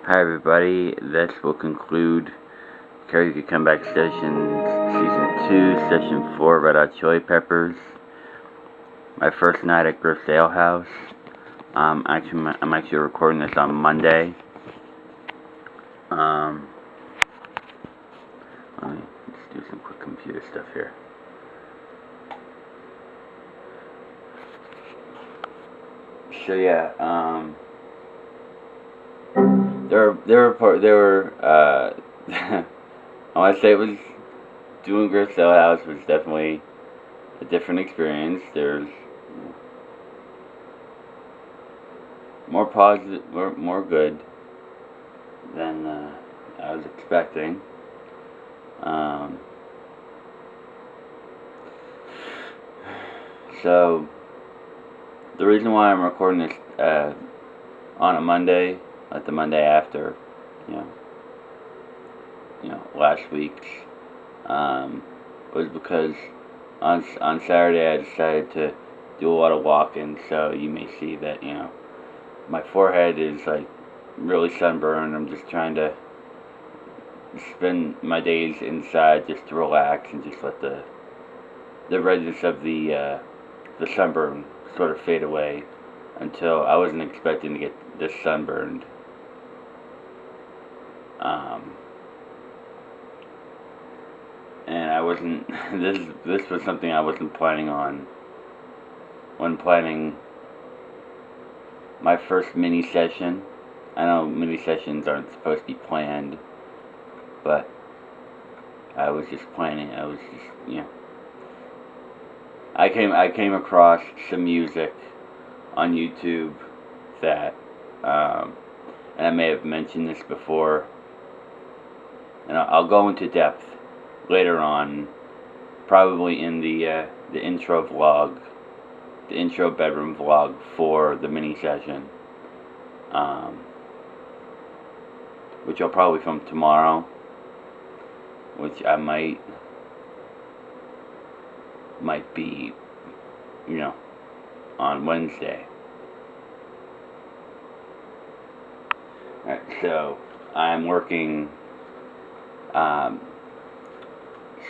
Hi everybody, this will conclude Karaoke Comeback Sessions Season 2, Session 4, Red Hot Chili Peppers. My first night at Griff's Ale House. I'm actually recording this on Monday. Let me just do some quick computer stuff here. So yeah, I want to say it was doing Griff's Ale House was definitely a different experience. There's more positive, more good than I was expecting. So the reason why I'm recording this on a Monday, like the Monday after, you know, last week's, was because on Saturday I decided to do a lot of walking. So you may see that my forehead is like really sunburned. I'm just trying to spend my days inside just to relax and just let the redness of the sunburn sort of fade away until I wasn't expecting to get this sunburned. And I wasn't. This was something I wasn't planning on when planning my first mini session. I know mini sessions aren't supposed to be planned, but I was just planning. I was just I came across some music on YouTube that, and I may have mentioned this before, and I'll go into depth later on, probably in the intro vlog, the intro bedroom vlog for the mini session, which I'll probably film tomorrow, which I might be, on Wednesday. Alright, so I'm working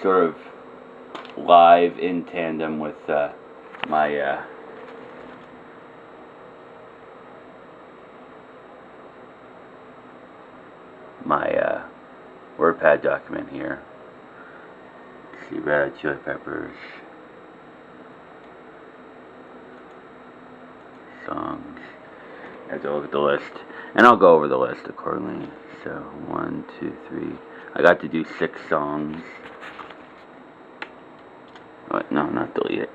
sort of live in tandem with my WordPad document here. Let's see, Red Hot Chili Peppers songs. I have to look at the list, and I'll go over the list accordingly. So 1, 2, 3. I got to do 6 songs. Oh, no, not delete it.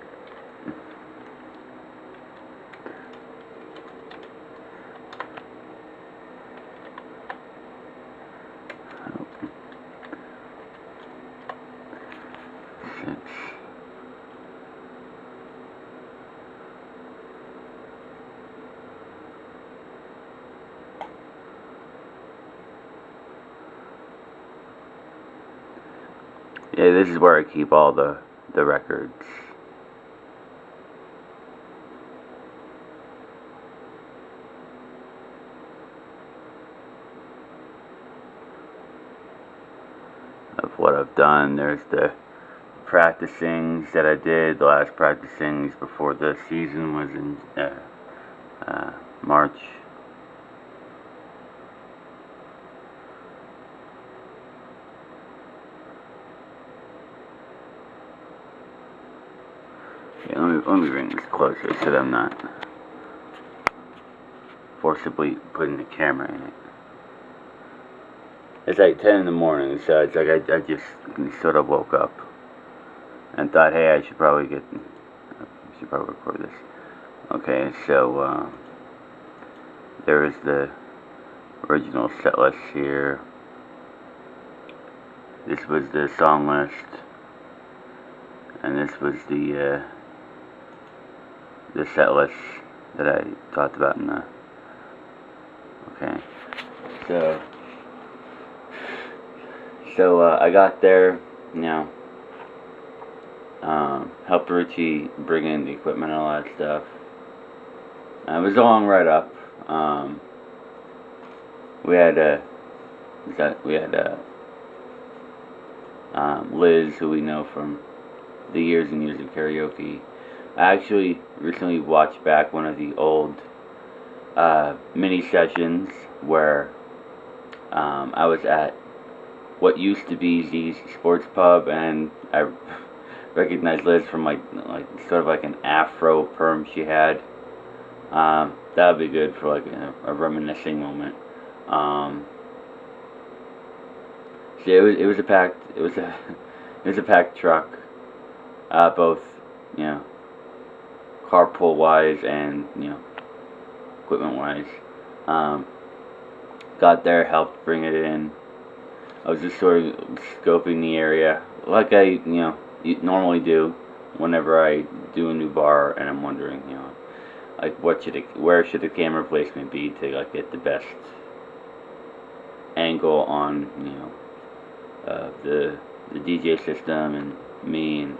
Yeah, this is where I keep all the records. Of what I've done. There's the practicings that I did. The last practicings before the season was in March. Yeah, let me bring this closer so that I'm not forcibly putting the camera in it. It's like 10 in the morning, so it's like I just sort of woke up and thought, hey, I should probably record this. Okay, so there is the original set list here. This was the song list, and this was the set list that I talked about in the. Okay, so I got there, helped Richie bring in the equipment and all that stuff. It was a long ride up. we had Liz, who we know from the years and years of karaoke. I actually recently watched back one of the old mini sessions where I was at what used to be Z's Sports Pub, and I recognized Liz from like sort of like an afro perm she had. That would be good for like a reminiscing moment. So it was a packed truck, both carpool wise and equipment wise. Got there, helped bring it in. I was just sort of scoping the area like I normally do whenever I do a new bar, and I'm wondering like where should the camera placement be to like get the best angle on the DJ system and me and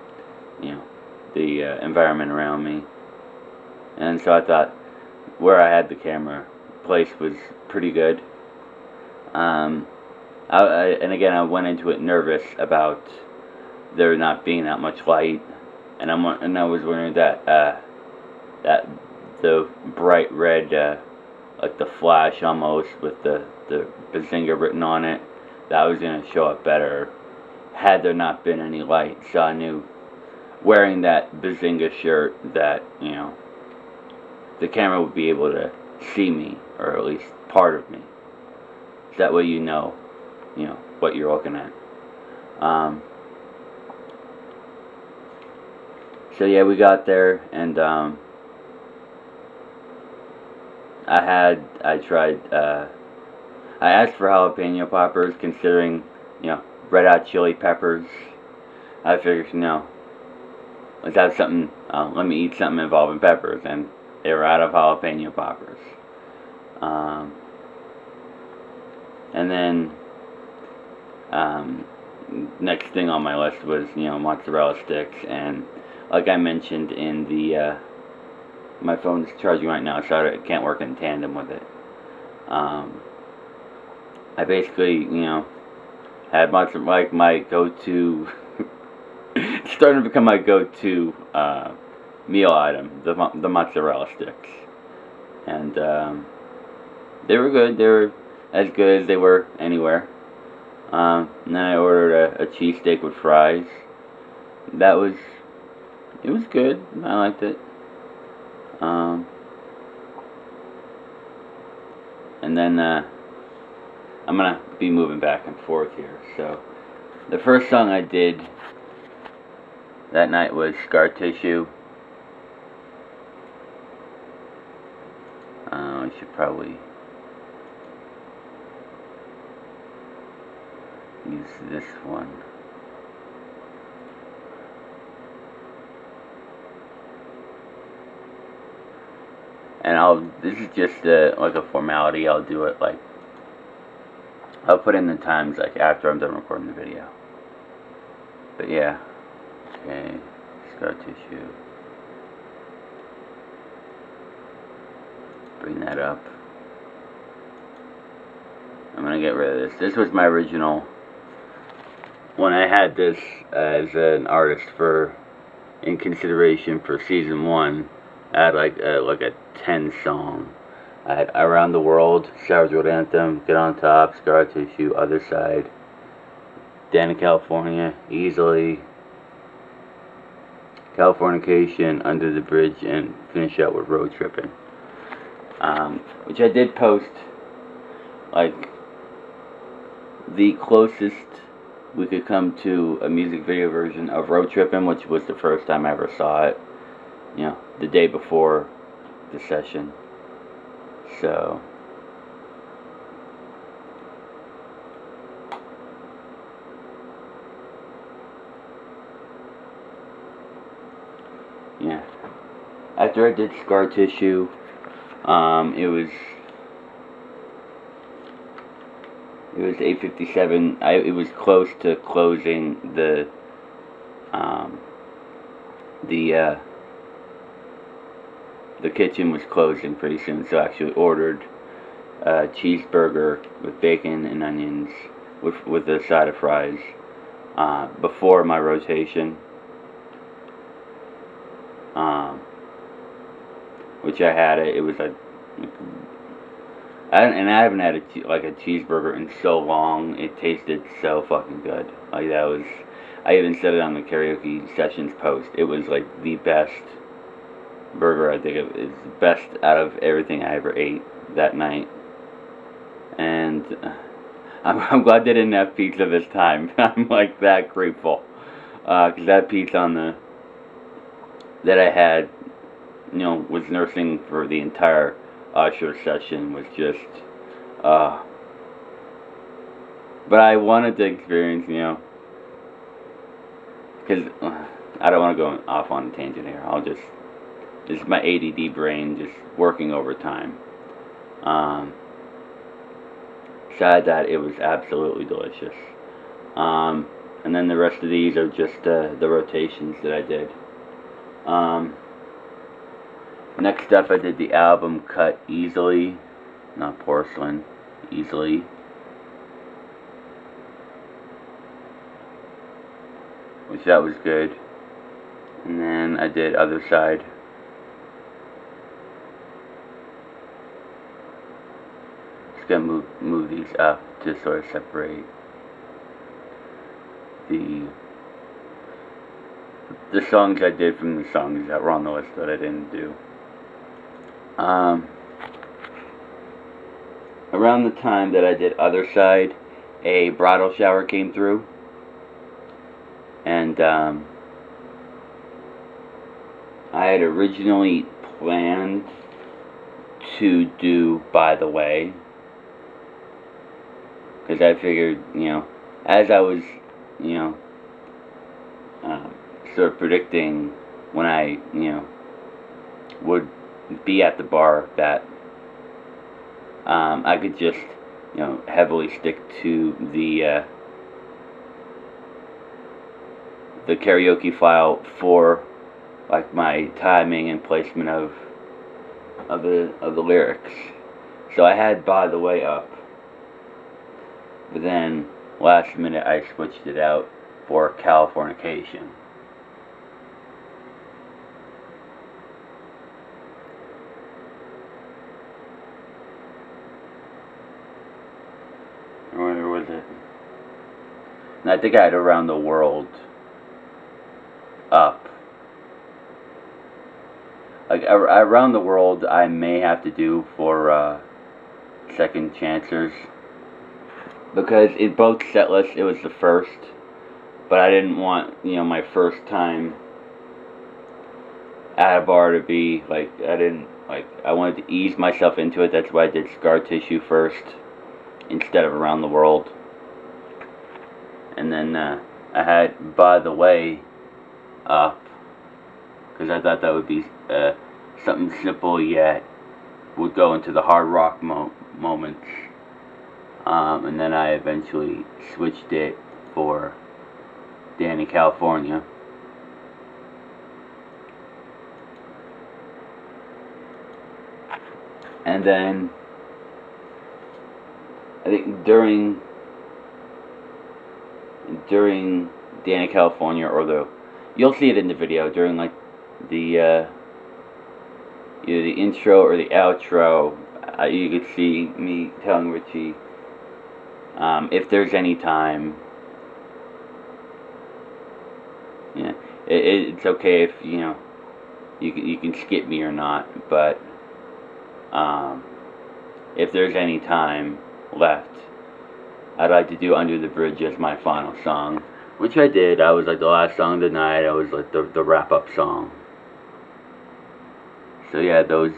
the environment around me. And so I thought where I had the camera placed was pretty good. And again, I went into it nervous about there not being that much light, and I was wondering that the bright red, like the flash almost with the Bazinga written on it, that was going to show up better had there not been any light. So I knew wearing that Bazinga shirt that the camera would be able to see me, or at least part of me. So that way you know what you're looking at. So yeah, we got there, and I asked for jalapeno poppers, considering red hot chili peppers. I figured let's have something. Let me eat something involving peppers, and they were out of jalapeno poppers. And then next thing on my list was mozzarella sticks, and like I mentioned in the my phone's charging right now, so it can't work in tandem with it. I basically had like my go-to it's starting to become my go-to meal item, the mozzarella sticks, and they were good. They were as good as they were anywhere. And then I ordered a cheesesteak with fries. It was good. I liked it. And then I'm gonna be moving back and forth here. So the first song I did that night was Scar Tissue. I should probably use this one. And this is just like a formality. I'll do it like, I'll put in the times like after I'm done recording the video. But yeah, okay, Scar Tissue. Bring that up. I'm gonna get rid of this. This was my original, when I had this as an artist in consideration for season 1. I had like a 10 song. I had Around the World, Savage World Anthem, Get on Top, Scar Tissue, Other Side, Dan in California, Easily, Californication, Under the Bridge, and finish out with Road Trippin'. Which I did post, like, the closest we could come to a music video version of Road Trippin', which was the first time I ever saw it, the day before the session. So yeah, after I did Scar Tissue, it was 8:57. It was close to closing the kitchen was closing pretty soon, so I actually ordered cheeseburger with bacon and onions with a side of fries before my rotation, which I had it. It was and I haven't had a cheeseburger in so long. It tasted so fucking good. Like that was. I even said it on the karaoke sessions post. It was like the best burger. I think it's the best out of everything I ever ate that night. And I'm glad they didn't have pizza this time. I'm like that grateful, because that pizza that I had, was nursing for the entire Usher session was just, but I wanted to experience, because I don't want to go off on a tangent here. This is my ADD brain just working overtime. Besides that, it was absolutely delicious. And then the rest of these are just the rotations that I did. Next up, I did the album Cut Easily, not Porcelain, Easily. Which that was good. And then I did Other Side. Just gonna move these up to sort of separate the songs I did from the songs that were on the list that I didn't do. Around the time that I did Other Side, a bridal shower came through, and I had originally planned to do By the Way, because I figured, as I was, sort of predicting when I, would be at the bar, that I could just, heavily stick to the karaoke file for like my timing and placement of the lyrics. So I had By the Way up, but then last minute I switched it out for Californication. Where was it? And I think I had Around the World up. Like Around the World, I may have to do for Second Chancers, because in both set lists it was the first, but I didn't want my first time at a bar to be like, I wanted to ease myself into it. That's why I did Scar Tissue first instead of Around the World. And then I had By the Way up, because I thought that would be something simple yet would go into the hard rock moments. And then I eventually switched it for Dani California. And then I think during Dani California, or you'll see it in the video, during like the either the intro or the outro, you could see me telling Richie, if there's any time, it's okay if you can skip me or not, but if there's any time left, I'd like to do Under the Bridge as my final song, which I did. I was like the last song of the night. I was like the wrap-up song. So yeah, those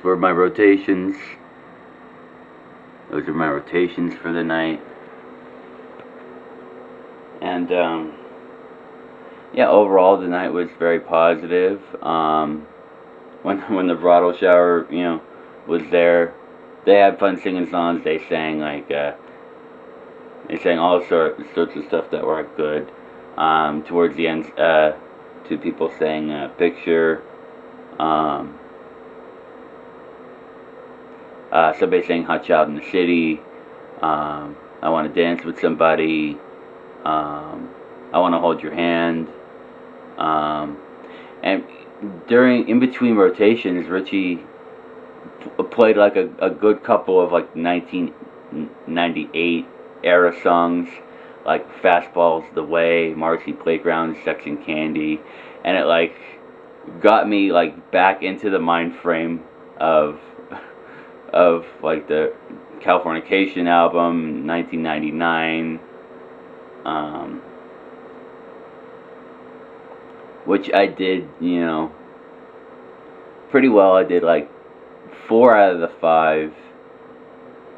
were my rotations. Those are my rotations for the night. And yeah, overall the night was very positive. When the bridal shower, was there, they had fun singing songs. They sang all sorts of stuff that were good. Towards the end, two people sang Picture. Somebody saying "Hot Child in the City." I Want to Dance with Somebody. I Want to Hold Your Hand. Um, and in between rotations, Richie played like a good couple of like 1998 era songs, like Fastball's the Way, Marcy Playground, Sex and Candy, and it like got me like back into the mind frame of like the Californication album, 1999, which I did, pretty well. I did like 4 out of the 5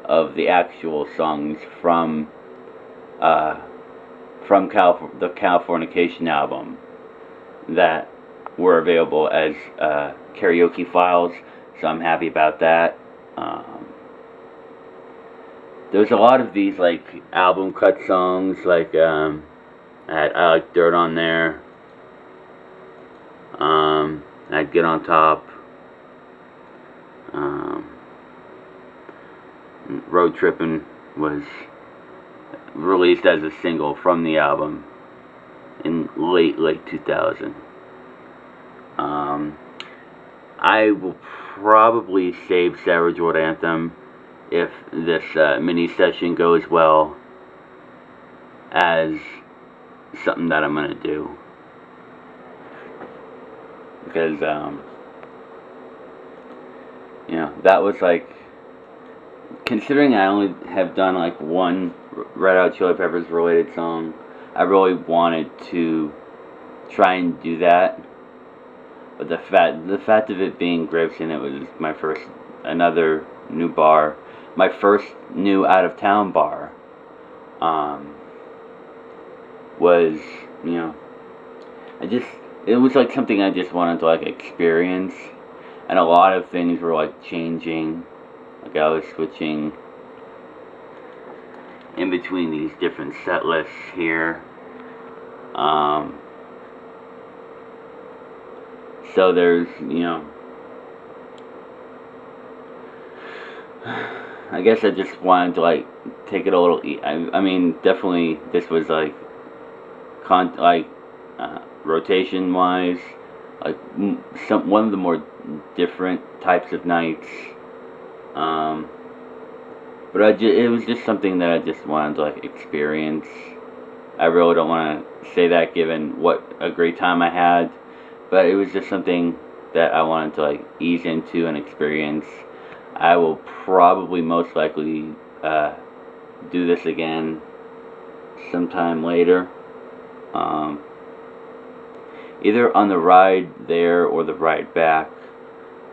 of the actual songs from the Californication album that were available as karaoke files, so I'm happy about that. There's a lot of these like album cut songs, like I like Dirt on there. I'd Get on Top. Road Trippin' was released as a single from the album in late 2000. I will probably save Savage World Anthem if this mini session goes well as something that I'm gonna do, because that was like, considering I only have done like one Red Hot Chili Peppers related song, I really wanted to try and do that. But the fact of it being Gravesend, it was another new bar, my first new out of town bar, was, it was like something I just wanted to like experience, and a lot of things were like changing, like I was switching in between these different set lists here. So there's, I guess I just wanted to like take it a little. I mean, definitely this was like rotation wise, like one of the more different types of nights. But it was just something that I just wanted to like experience. I really don't want to say that given what a great time I had, but it was just something that I wanted to like ease into and experience. I will probably most likely do this again sometime later, either on the ride there or the ride back.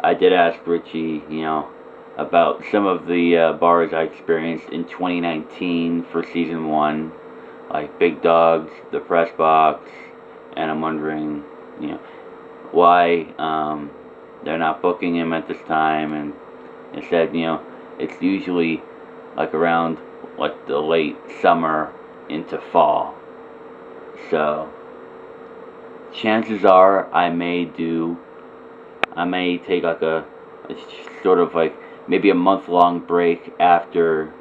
I did ask Richie, about some of the bars I experienced in 2019 for season 1, like Big Dogs, the Press Box, and I'm wondering, why they're not booking him at this time. And it said, it's usually like around like the late summer into fall. So chances are I may take like a sort of like maybe a month-long break after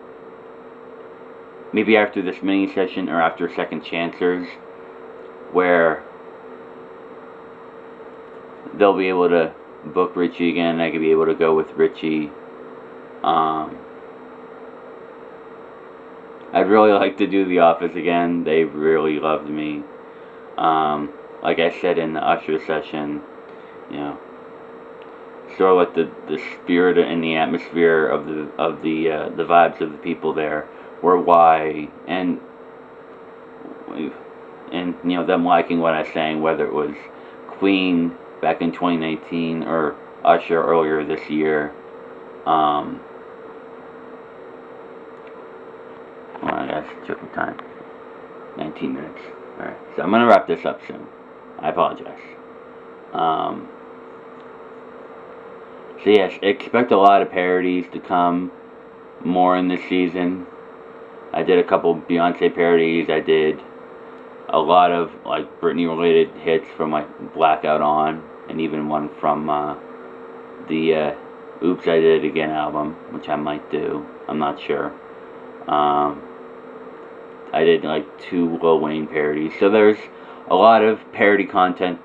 this mini session or after Second Chancers, where they'll be able to book Richie again. I could be able to go with Richie. I'd really like to do The Office again. They really loved me. Like I said in the Usher session, sort of like the spirit and the atmosphere of the vibes of the people there were why, and them liking what I sang, whether it was Queen back in 2019 or Usher earlier this year. Well, I guess it took me time. 19 minutes. Alright, so I'm gonna wrap this up soon. I apologize. So yes, expect a lot of parodies to come more in this season. I did a couple Beyonce parodies. I did a lot of like Britney related hits from like Blackout On, and even one from the Oops, I Did It Again album, which I might do. I'm not sure. I did like 2 Lil Wayne parodies. So there's a lot of parody content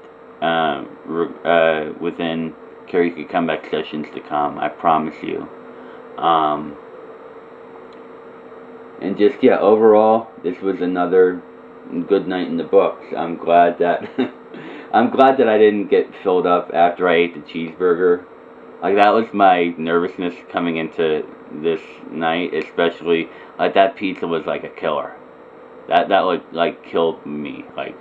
within Karaoke Comeback Sessions to come, I promise you. And just, yeah, overall, this was another good night in the books. I'm glad that I'm glad that I didn't get filled up after I ate the cheeseburger. Like, that was my nervousness coming into this night, especially, like, that pizza was like a killer. That like killed me, like.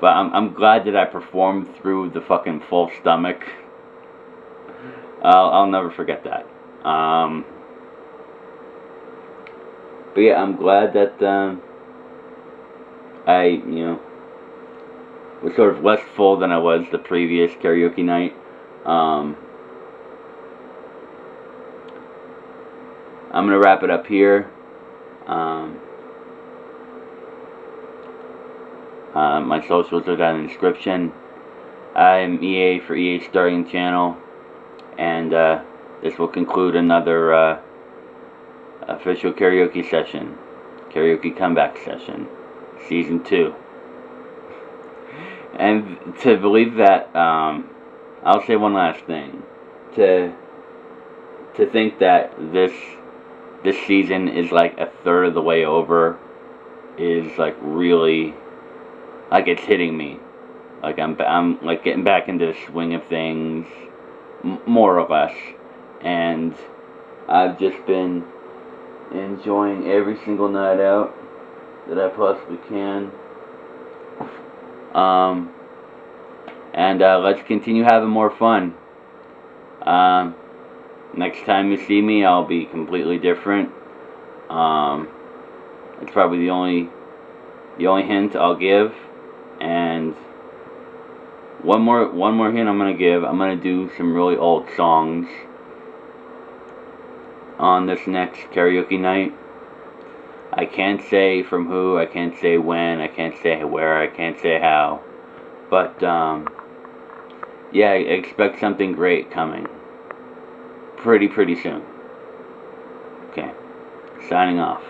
But I'm glad that I performed through the fucking full stomach. I'll never forget that. But yeah, I'm glad that I was sort of less full than I was the previous karaoke night. I'm gonna wrap it up here. My socials are down in the description. I'm EA for EA Starting Channel, and this will conclude another official karaoke session, karaoke comeback session, season 2. And to believe that, I'll say one last thing. To think that this season is like a third of the way over is like really, like, it's hitting me. Like, I'm like getting back into the swing of things, more or less. And I've just been enjoying every single night out that I possibly can. And let's continue having more fun. Next time you see me, I'll be completely different. It's probably the only hint I'll give. And one more hint I'm gonna give. I'm gonna do some really old songs on this next karaoke night. I can't say from who, I can't say when, I can't say where, I can't say how. But yeah, expect something great coming pretty soon. Okay, signing off.